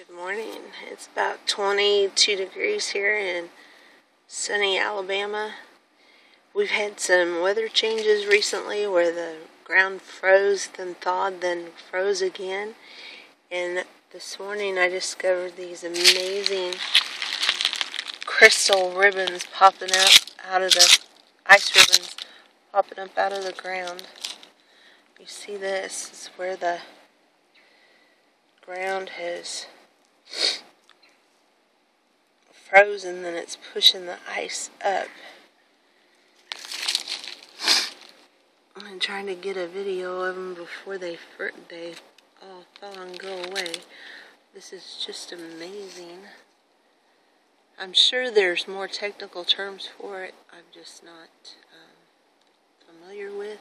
Good morning. It's about 22 degrees here in sunny Alabama. We've had some weather changes recently where the ground froze, then thawed, then froze again. And this morning I discovered these amazing crystal ribbons popping out of the ice ribbons popping up out of the ground. You see this is where the ground has frozen, then it's pushing the ice up. I'm trying to get a video of them before they all thaw and go away. This is just amazing. I'm sure there's more technical terms for it I'm just not familiar with.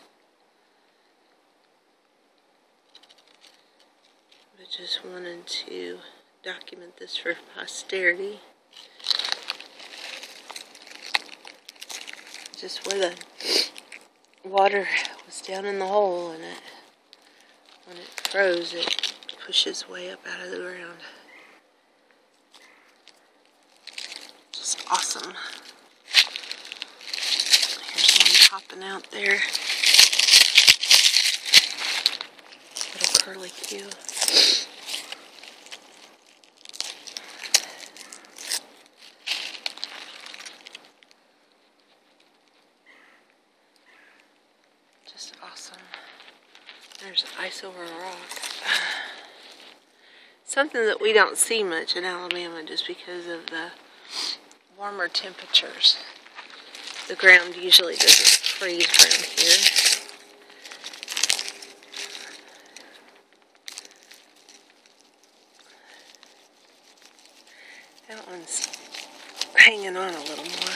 But just wanted to document this for posterity. Just where the water was down in the hole, and when it froze, it pushes way up out of the ground. Just awesome. Here's one popping out there. Little curly Q. Just awesome. There's ice over a rock. Something that we don't see much in Alabama just because of the warmer temperatures. The ground usually doesn't freeze around here. That one's hanging on a little more.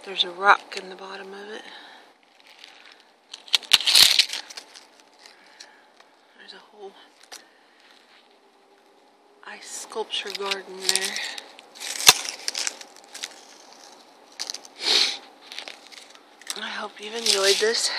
There's a rock in the bottom of it. There's a whole ice sculpture garden there. I hope you've enjoyed this.